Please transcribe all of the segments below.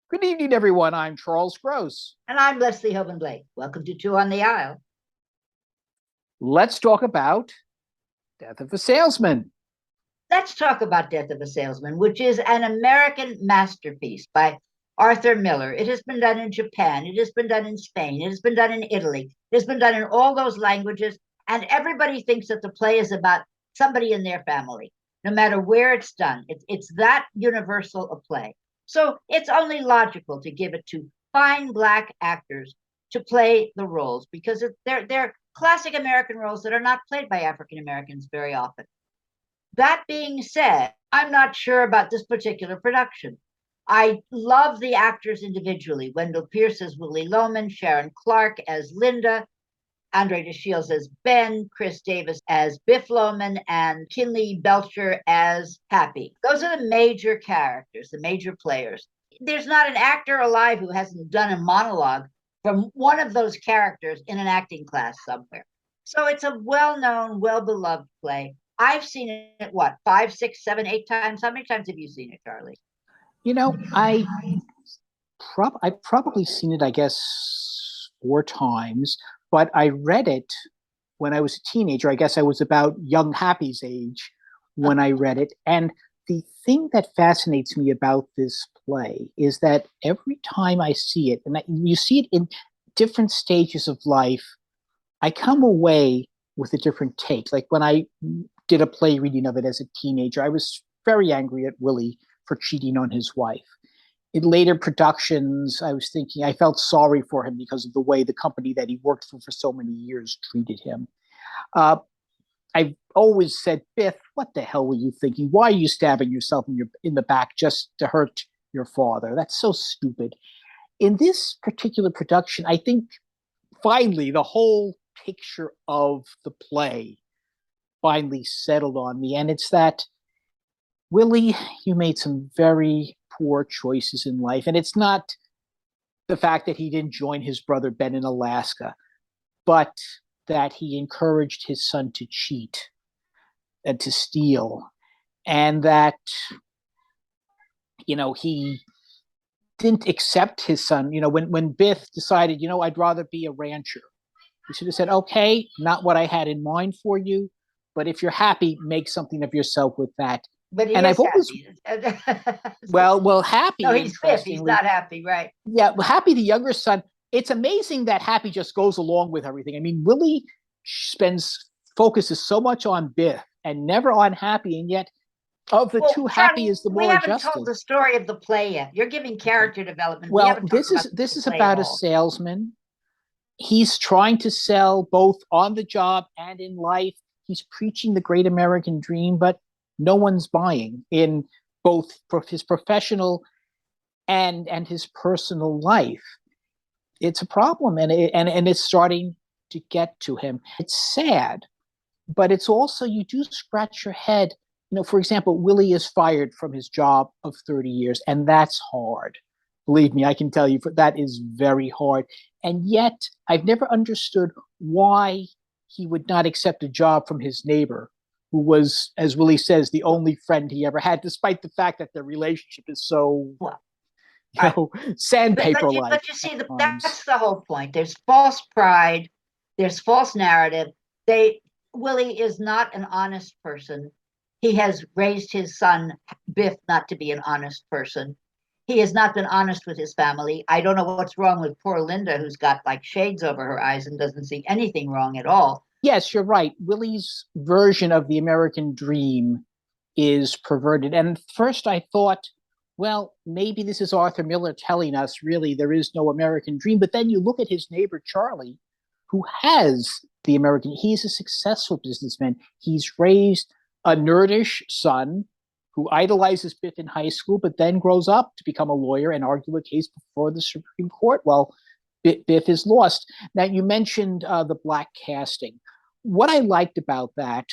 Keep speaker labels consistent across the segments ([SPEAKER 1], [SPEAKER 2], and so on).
[SPEAKER 1] Good evening, everyone. I'm Charles Gross.
[SPEAKER 2] And I'm Leslie Hoban Blake. Welcome to Two on the Aisle.
[SPEAKER 1] Let's talk about Death of a Salesman.
[SPEAKER 2] Let's talk about Death of a Salesman, which is an American masterpiece by Arthur Miller. It has been done in Japan. It has been done in Spain. It has been done in Italy. It has been done in all those languages. And everybody thinks that the play is about somebody in their family, no matter where it's done. It's that universal a play. So it's only logical to give it to fine Black actors to play the roles, because they're classic American roles that are not played by African Americans very often. That being said, I'm not sure about this particular production. I love the actors individually. Wendell Pierce as Willie Loman, Sharon Clarke as Linda, Andre DeShields as Ben, Chris Davis as Biff Loman, and Kinley Belcher as Happy. Those are the major characters, the major players. There's not an actor alive who hasn't done a monologue from one of those characters in an acting class somewhere. So it's a well-known, well-beloved play. I've seen it, what, 5, 6, 7, 8 times? How many times have you seen it, Charlie?
[SPEAKER 1] You know, I've probably seen it, I guess, 4 times, but I read it when I was a teenager. I guess I was about young Happy's age when I read it. And the thing that fascinates me about this play is that every time I see it, and you see it in different stages of life, I come away with a different take. Like when I did a play reading of it as a teenager, I was very angry at Willie for cheating on his wife. In later productions, I was thinking I felt sorry for him because of the way the company that he worked for so many years treated him. I've always said, Biff, what the hell were you thinking? Why are you stabbing yourself in the back just to hurt your father? That's so stupid. In this particular production, I think finally the whole picture of the play finally settled on me. And it's that, Willie, you made some very poor choices in life. And it's not the fact that he didn't join his brother Ben in Alaska, but that he encouraged his son to cheat and to steal. And that, he didn't accept his son. When Biff decided, I'd rather be a rancher, he should have said, okay, not what I had in mind for you, but if you're happy, make something of yourself with that.
[SPEAKER 2] But
[SPEAKER 1] and I've always well, Happy.
[SPEAKER 2] No, he's Biff. He's not Happy, right?
[SPEAKER 1] Yeah, well, Happy, the younger son. It's amazing that Happy just goes along with everything. I mean, Willie focuses so much on Biff and never on Happy, and yet of the two, Happy is the more adjusted.
[SPEAKER 2] We haven't told the story of the play yet. You're giving character development.
[SPEAKER 1] Well, this is about a salesman. He's trying to sell both on the job and in life. He's preaching the great American dream, but no one's buying in both his professional and his personal life. It's a problem, and it's starting to get to him. It's sad, but it's also, you do scratch your head. For example, Willie is fired from his job of 30 years, and that's hard. Believe me, I can tell you, that is very hard. And yet, I've never understood why he would not accept a job from his neighbor, who was, as Willie says, the only friend he ever had, despite the fact that their relationship is so, sandpaper-like.
[SPEAKER 2] But you see, that's the whole point. There's false pride. There's false narrative. Willie is not an honest person. He has raised his son, Biff, not to be an honest person. He has not been honest with his family. I don't know what's wrong with poor Linda, who's got like shades over her eyes and doesn't see anything wrong at all.
[SPEAKER 1] Yes, you're right. Willie's version of the American dream is perverted. And first I thought, well, maybe this is Arthur Miller telling us really there is no American dream. But then you look at his neighbor, Charlie, who has the American. He's a successful businessman. He's raised a nerdish son who idolizes Biff in high school, but then grows up to become a lawyer and argue a case before the Supreme Court. Well, Biff is lost. Now, you mentioned the Black casting. What I liked about that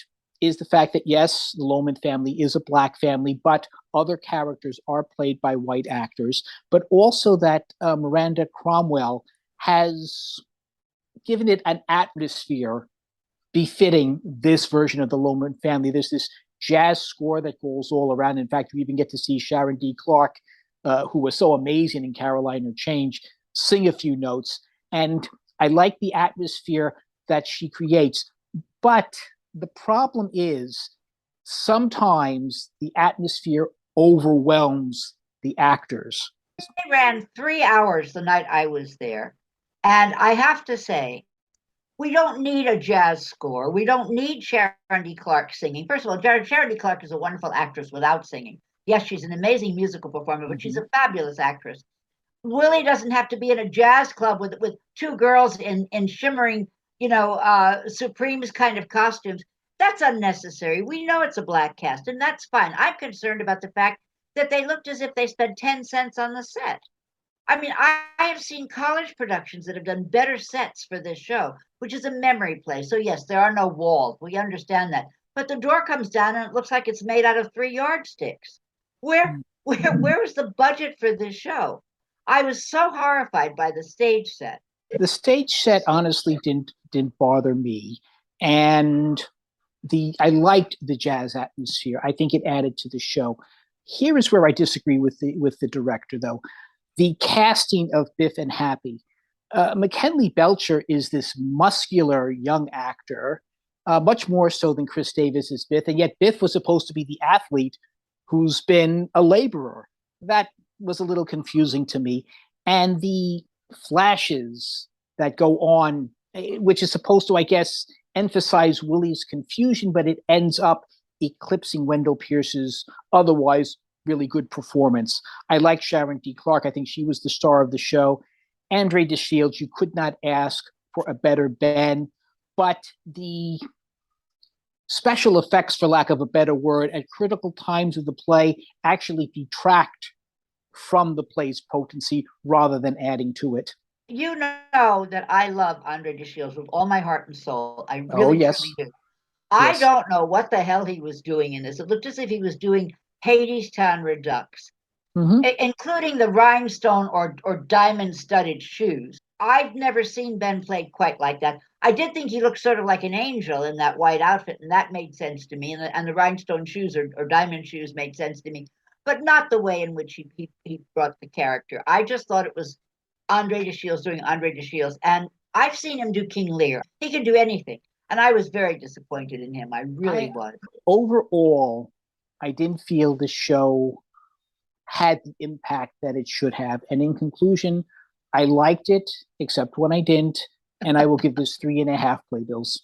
[SPEAKER 1] is the fact that, yes, the Lohman family is a black family, but other characters are played by white actors, but also that Miranda Cromwell has given it an atmosphere befitting this version of the Lohman family. There's this jazz score that goes all around. In fact, you even get to see Sharon D. Clark, who was so amazing in Caroline or Change, sing a few notes. And I like the atmosphere that she creates. But the problem is sometimes the atmosphere overwhelms the actors.
[SPEAKER 2] They ran 3 hours the night I was there. And I have to say, we don't need a jazz score. We don't need Sharon D. Clark singing. First of all, Sharon D. Clark is a wonderful actress without singing. Yes, she's an amazing musical performer, but she's a fabulous actress. Willie doesn't have to be in a jazz club with two girls in shimmering, Supremes kind of costumes. That's unnecessary. We know it's a black cast, and that's fine. I'm concerned about the fact that they looked as if they spent 10 cents on the set. I mean, I have seen college productions that have done better sets for this show, which is a memory play. So, yes, there are no walls. We understand that. But the door comes down and it looks like it's made out of 3 yardsticks. Where was the budget for this show? I was so horrified by the stage set.
[SPEAKER 1] The stage set honestly didn't bother me, and the I liked the jazz atmosphere. I think it added to the show. Here is where I disagree with the director, though. The casting of Biff and Happy. McKinley Belcher is this muscular young actor, much more so than Chris Davis is Biff, and yet Biff was supposed to be the athlete who's been a laborer. That was a little confusing to me. And the flashes that go on, which is supposed to, I guess, emphasize Willie's confusion, but it ends up eclipsing Wendell Pierce's otherwise really good performance. I like Sharon D. Clark. I think she was the star of the show. Andre DeShields, you could not ask for a better Ben, but the special effects, for lack of a better word, at critical times of the play actually detract from the play's potency rather than adding to it.
[SPEAKER 2] You know that I love Andre DeShields with all my heart and soul. I
[SPEAKER 1] Oh,
[SPEAKER 2] really,
[SPEAKER 1] yes.
[SPEAKER 2] truly do. I
[SPEAKER 1] Yes.
[SPEAKER 2] don't know what the hell he was doing in this. It looked as if he was doing Hadestown Redux,
[SPEAKER 1] Mm-hmm.
[SPEAKER 2] including the rhinestone or diamond studded shoes. I've never seen Ben play quite like that. I did think he looked sort of like an angel in that white outfit, and that made sense to me. And the rhinestone shoes or diamond shoes made sense to me, but not the way in which he brought the character. I just thought it was Andre DeShields doing Andre DeShields. And I've seen him do King Lear. He can do anything. And I was very disappointed in him. I really
[SPEAKER 1] I
[SPEAKER 2] was.
[SPEAKER 1] Overall, I didn't feel the show had the impact that it should have. And in conclusion, I liked it, except when I didn't. And I will give this 3.5 playbills.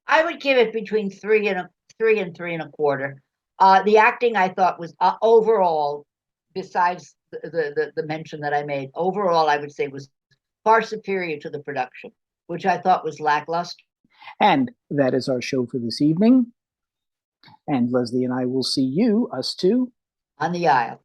[SPEAKER 2] I would give it between three and three and a quarter. The acting I thought was overall, besides the mention that I made, overall I would say was far superior to the production, which I thought was lackluster.
[SPEAKER 1] And that is our show for this evening. And Leslie and I will see you, us two,
[SPEAKER 2] On the aisle.